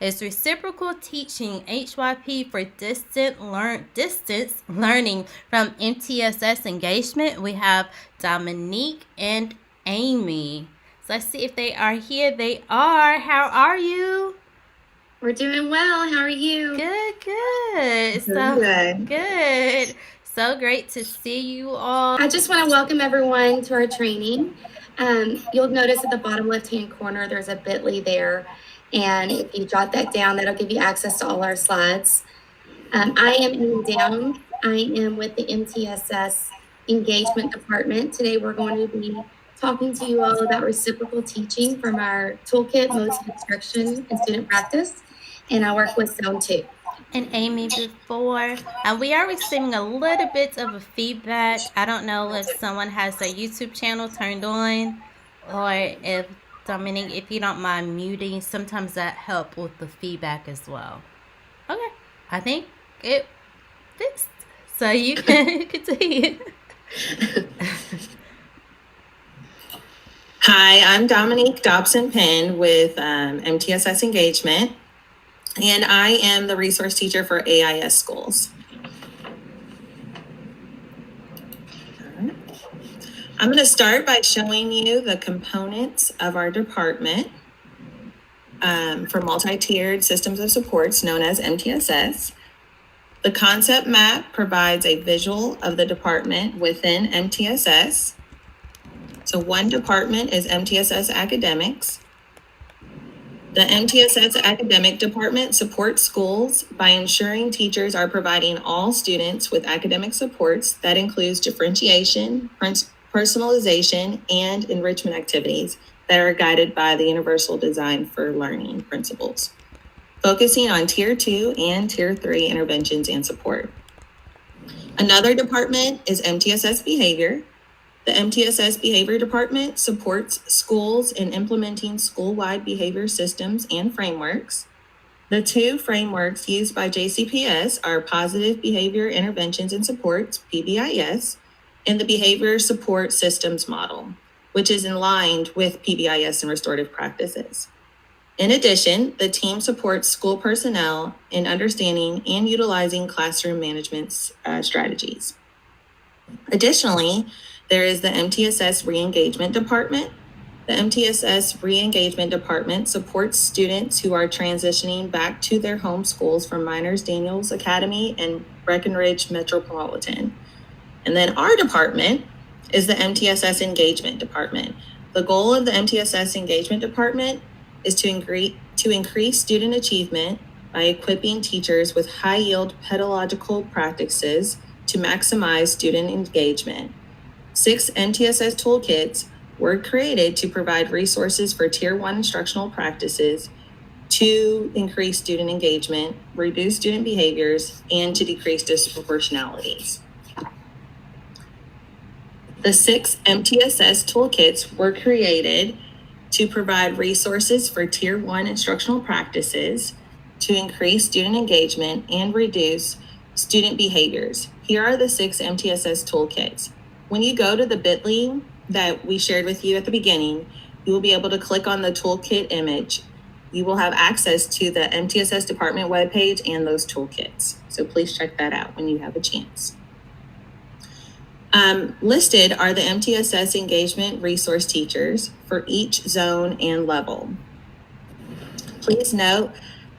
is Reciprocal Teaching, HYP for Distance Learning from MTSS Engagement. We have Dominique and Amy. So let's see if they are here. They are. How are you? We're doing well. How are you? Good. Good. Good. So great to see you all. I just want to welcome everyone to our training. You'll notice at the bottom left-hand corner, there's a bit.ly there. And if you jot that down, that'll give you access to all our slides. I am Amy Downs. I am with the MTSS Engagement Department. Today, we're going to be talking to you all about reciprocal teaching from our toolkit, modes of instruction and student practice. And I work with Zone 2. And Amy before. And we are receiving a little bit of a feedback. I don't know if someone has their YouTube channel turned on or if Dominique, if you don't mind muting, sometimes that helps with the feedback as well. Okay, I think it fixed. So you can continue. Hi, I'm Dominique Dobson-Penn with MTSS Engagement, and I am the resource teacher for AIS schools. I'm going to start by showing you the components of our department for multi-tiered systems of supports known as MTSS. The concept map provides a visual of the department within MTSS. So one department is MTSS Academics. The MTSS Academic Department supports schools by ensuring teachers are providing all students with academic supports that includes differentiation, personalization, and enrichment activities that are guided by the Universal Design for Learning principles, focusing on Tier 2 and Tier 3 interventions and support. Another department is MTSS Behavior. The MTSS Behavior Department supports schools in implementing school-wide behavior systems and frameworks. The two frameworks used by JCPS are Positive Behavior Interventions and Supports, PBIS, and the Behavior Support Systems Model, which is in line with PBIS and restorative practices. In addition, the team supports school personnel in understanding and utilizing classroom management strategies. Additionally, there is the MTSS Re-Engagement Department. The MTSS Re-Engagement Department supports students who are transitioning back to their home schools from Miners Daniels Academy and Breckenridge Metropolitan. And then our department is the MTSS Engagement Department. The goal of the MTSS Engagement Department is to increase student achievement by equipping teachers with high-yield pedagogical practices to maximize student engagement. 6 MTSS toolkits were created to provide resources for Tier 1 instructional practices to increase student engagement, reduce student behaviors, and to decrease disproportionalities. The 6 MTSS toolkits were created to provide resources for Tier 1 instructional practices to increase student engagement and reduce student behaviors. Here are the 6 MTSS toolkits. When you go to the bit.ly that we shared with you at the beginning, you will be able to click on the toolkit image. You will have access to the MTSS department webpage and those toolkits. So please check that out when you have a chance. Listed are the MTSS engagement resource teachers for each zone and level. Please note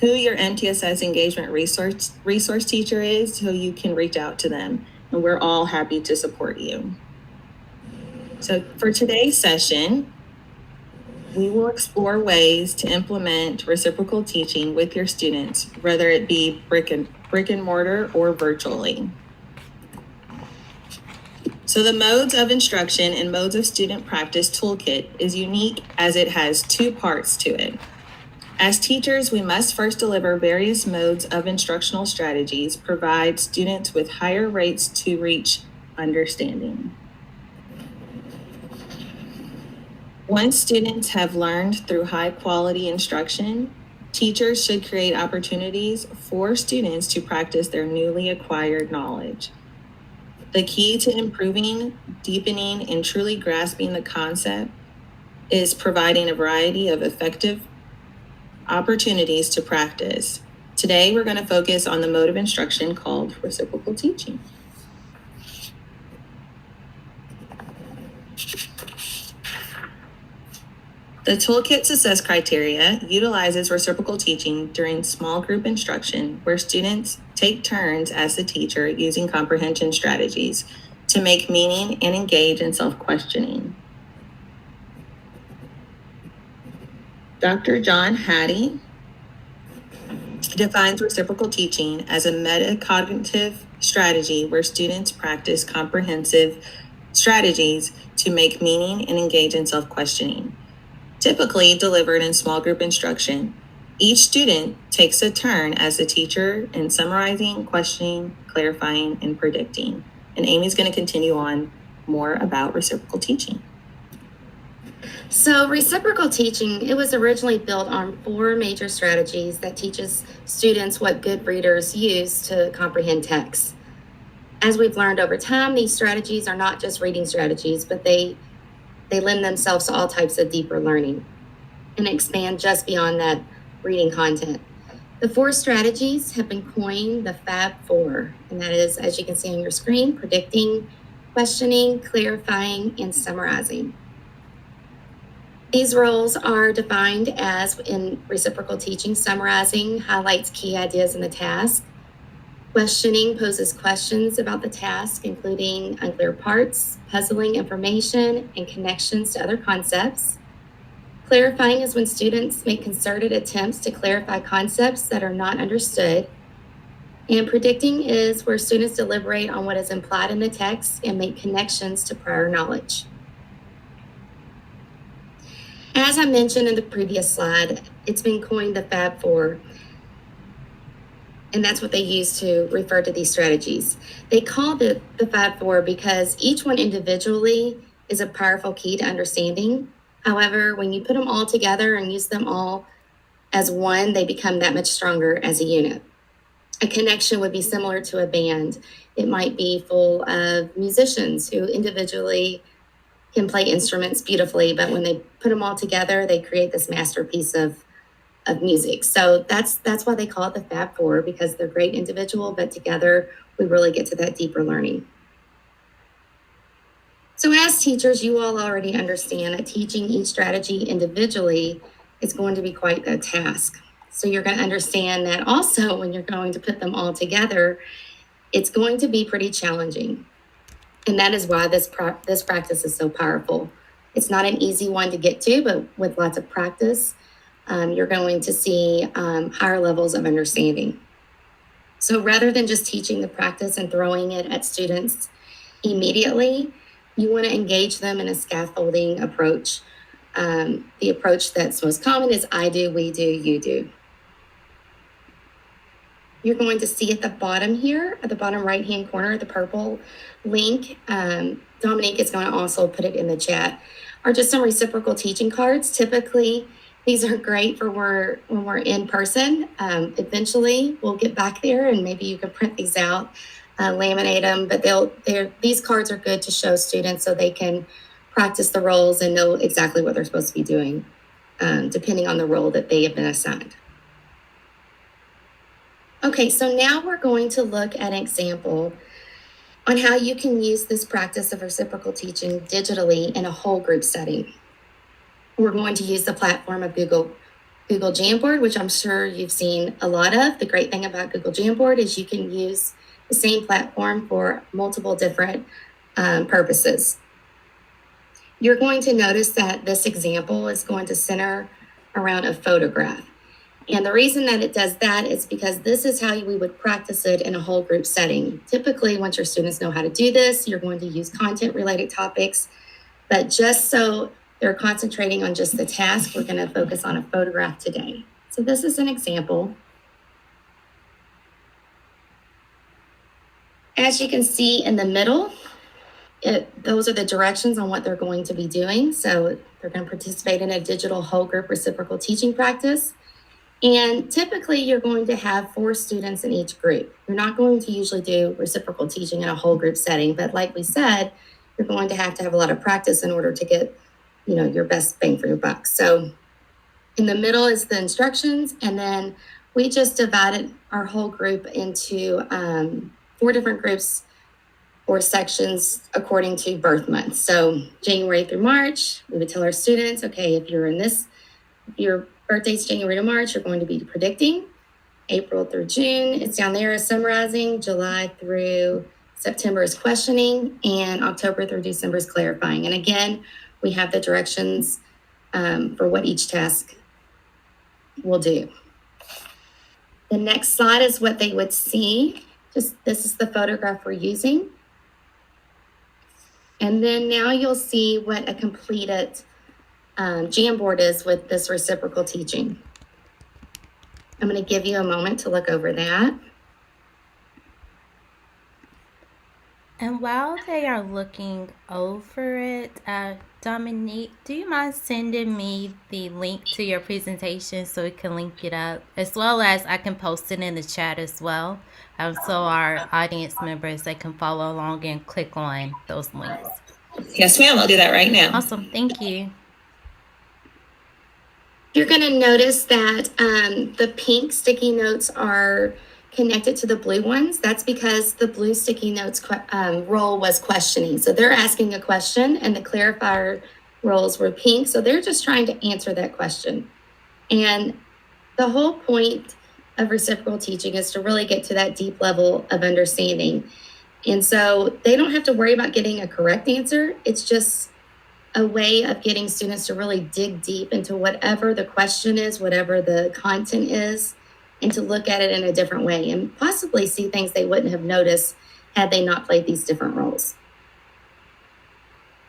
who your MTSS engagement resource teacher is so you can reach out to them, and we're all happy to support you. So for today's session, we will explore ways to implement reciprocal teaching with your students, whether it be brick and mortar or virtually. So the modes of instruction and modes of student practice toolkit is unique as it has 2 parts to it. As teachers, we must first deliver various modes of instructional strategies, provide students with higher rates to reach understanding. Once students have learned through high quality instruction, teachers should create opportunities for students to practice their newly acquired knowledge. The key to improving, deepening, and truly grasping the concept is providing a variety of effective opportunities to practice. Today, we're going to focus on the mode of instruction called reciprocal teaching. The toolkit success criteria utilizes reciprocal teaching during small group instruction where students take turns as the teacher using comprehension strategies to make meaning and engage in self-questioning. Dr. John Hattie defines reciprocal teaching as a metacognitive strategy where students practice comprehensive strategies to make meaning and engage in self-questioning. Typically delivered in small group instruction, each student takes a turn as the teacher in summarizing, questioning, clarifying, and predicting. And Amy's going to continue on more about reciprocal teaching. So reciprocal teaching, it was originally built on 4 major strategies that teaches students what good readers use to comprehend text. As we've learned over time, these strategies are not just reading strategies, but they lend themselves to all types of deeper learning and expand just beyond that reading content. The 4 strategies have been coined the Fab Four, and that is, as you can see on your screen, predicting, questioning, clarifying, and summarizing. These roles are defined as, in reciprocal teaching, summarizing highlights key ideas in the task. Questioning poses questions about the task, including unclear parts, puzzling information, and connections to other concepts. Clarifying is when students make concerted attempts to clarify concepts that are not understood. And predicting is where students deliberate on what is implied in the text and make connections to prior knowledge. As I mentioned in the previous slide, it's been coined the Fab Four, and that's what they use to refer to these strategies. They called it the Fab Four because each one individually is a powerful key to understanding. However, when you put them all together and use them all as one, they become that much stronger as a unit. A connection would be similar to a band. It might be full of musicians who individually can play instruments beautifully, but when they put them all together, they create this masterpiece of music. So that's why they call it the Fab Four, because they're great individual, but together we really get to that deeper learning. So as teachers, you all already understand that teaching each strategy individually is going to be quite a task. So you're going to understand that also when you're going to put them all together, it's going to be pretty challenging. And that is why this practice is so powerful. It's not an easy one to get to, but with lots of practice, you're going to see higher levels of understanding. So rather than just teaching the practice and throwing it at students immediately, you want to engage them in a scaffolding approach. The approach that's most common is I do, we do, you do. You're going to see at the bottom here, at the bottom right-hand corner, the purple link, Dominique is going to also put it in the chat, are just some reciprocal teaching cards. Typically, these are great for when we're in person. Eventually, we'll get back there and maybe you can print these out, laminate them, but these cards are good to show students so they can practice the roles and know exactly what they're supposed to be doing, depending on the role that they have been assigned. Okay, so now we're going to look at an example on how you can use this practice of reciprocal teaching digitally in a whole group setting. We're going to use the platform of Google Jamboard, which I'm sure you've seen a lot of. The great thing about Google Jamboard is you can use the same platform for multiple different purposes. You're going to notice that this example is going to center around a photograph. And the reason that it does that is because this is how we would practice it in a whole group setting. Typically, once your students know how to do this, you're going to use content-related topics. But just so they're concentrating on just the task, we're going to focus on a photograph today. So this is an example. As you can see in the middle, those are the directions on what they're going to be doing. So they're going to participate in a digital whole group reciprocal teaching practice. And typically you're going to have 4 students in each group. You're not going to usually do reciprocal teaching in a whole group setting, but like we said, you're going to have a lot of practice in order to get, your best bang for your buck. So In the middle is the instructions, and then we just divided our whole group into 4 different groups or sections according to birth month. So January through March, we would tell our students, okay, if your birthday's January to March, you're going to be predicting. April through June, it's down there as summarizing. July through September is questioning, and October through December is clarifying. And again, we have the directions for what each task will do. The next slide is what they would see. This is the photograph we're using. And then now you'll see what a completed Jamboard is with this reciprocal teaching. I'm going to give you a moment to look over that. And while they are looking over it, Dominique, do you mind sending me the link to your presentation so we can link it up, as well as I can post it in the chat as well, so our audience members, they can follow along and click on those links. Yes, ma'am. I'll do that right now. Awesome. Thank you. You're going to notice that the pink sticky notes are connected to the blue ones. That's because the blue sticky notes role was questioning. So they're asking a question, and the clarifier roles were pink. So they're just trying to answer that question. And the whole point of reciprocal teaching is to really get to that deep level of understanding. And so they don't have to worry about getting a correct answer. It's just a way of getting students to really dig deep into whatever the question is, whatever the content is, and to look at it in a different way and possibly see things they wouldn't have noticed had they not played these different roles.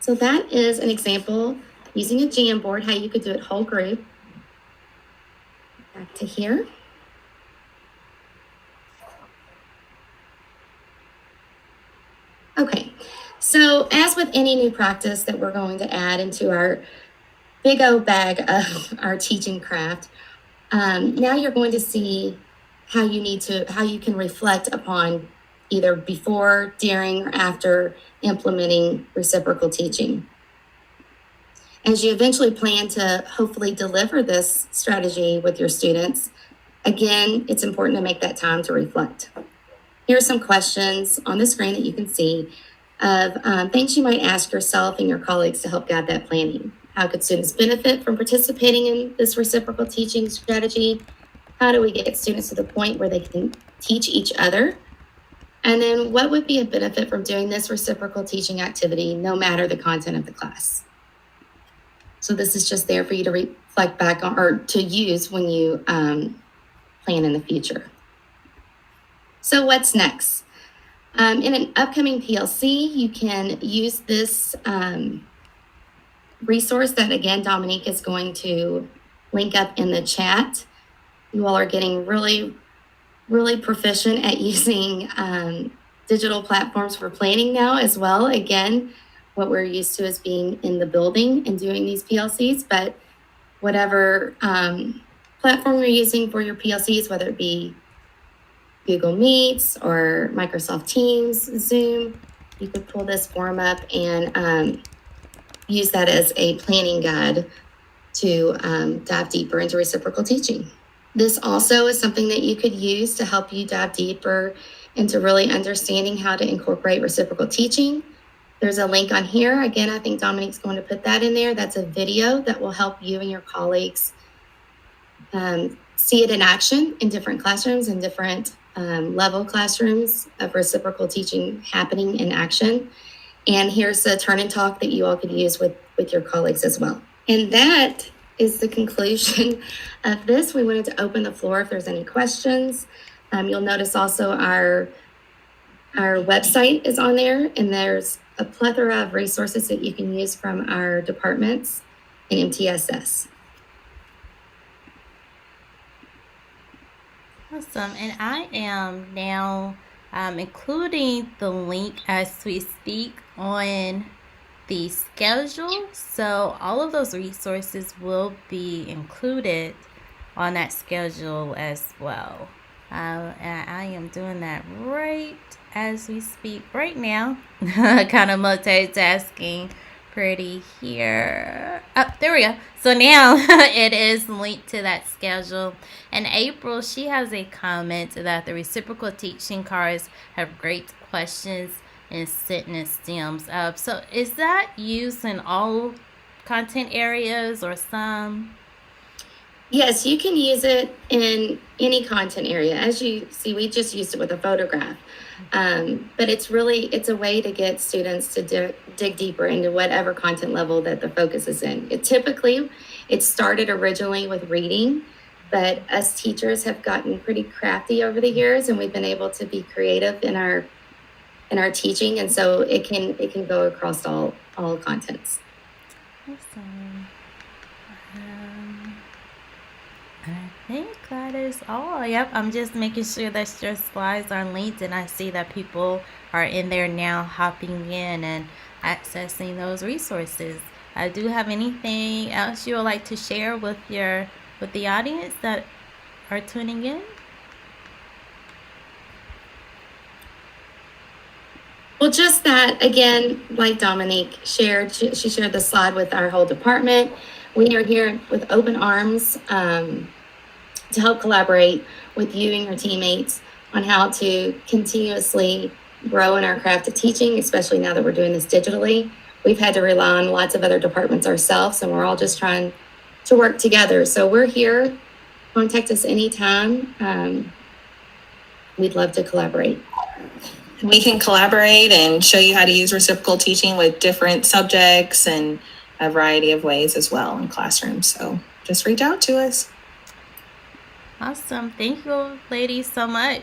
So that is an example using a Jamboard, how you could do it whole group. Back to here. Okay, so as with any new practice that we're going to add into our big old bag of our teaching craft, now you're going to see how you can reflect upon either before, during, or after implementing reciprocal teaching. As you eventually plan to hopefully deliver this strategy with your students, again, it's important to make that time to reflect. Here are some questions on the screen that you can see of things you might ask yourself and your colleagues to help guide that planning. How could students benefit from participating in this reciprocal teaching strategy? How do we get students to the point where they can teach each other? And then what would be a benefit from doing this reciprocal teaching activity no matter the content of the class? So this is just there for you to reflect back on or to use when you plan in the future. So what's next? In an upcoming PLC, you can use this resource that, again, Dominique is going to link up in the chat. You all are getting really, really proficient at using digital platforms for planning now as well. Again, what we're used to is being in the building and doing these PLCs, but whatever platform you're using for your PLCs, whether it be Google Meets or Microsoft Teams, Zoom, you could pull this form up and use that as a planning guide to dive deeper into reciprocal teaching. This also is something that you could use to help you dive deeper into really understanding how to incorporate reciprocal teaching. There's a link on here. Again, I think Dominique's going to put that in there. That's a video that will help you and your colleagues see it in action in different classrooms and different level classrooms of reciprocal teaching happening in action. And here's a turn and talk that you all could use with your colleagues as well. And that is the conclusion of this. We wanted to open the floor if there's any questions. You'll notice also our website is on there, and there's a plethora of resources that you can use from our departments in MTSS. Awesome. And I am now including the link as we speak on the schedule. So all of those resources will be included on that schedule as well. And I am doing that right as we speak right now. Kind of multitasking, pretty here. Oh, there we go. So now it is linked to that schedule. And April, she has a comment that the reciprocal teaching cards have great questions and sentence stems. So is that used in all content areas or some? Yes, you can use it in any content area. As you see, we just used it with a photograph. But it's a way to get students to dig deeper into whatever content level that the focus is in. It started originally with reading, but us teachers have gotten pretty crafty over the years, and we've been able to be creative in our teaching, and so it can go across all contents. Awesome. I think that is all. Yep, I'm just making sure that your slides are linked, and I see that people are in there now hopping in and accessing those resources. Do you have anything else you would like to share with the audience that are tuning in? Well, just that, again, like Dominique shared, she shared the slide with our whole department. We are here with open arms to help collaborate with you and your teammates on how to continuously grow in our craft of teaching, especially now that we're doing this digitally. We've had to rely on lots of other departments ourselves, and we're all just trying to work together. So we're here. Contact us anytime. We'd love to collaborate. We can collaborate and show you how to use reciprocal teaching with different subjects and a variety of ways as well in classrooms. So just reach out to us. Awesome. Thank you, ladies, so much.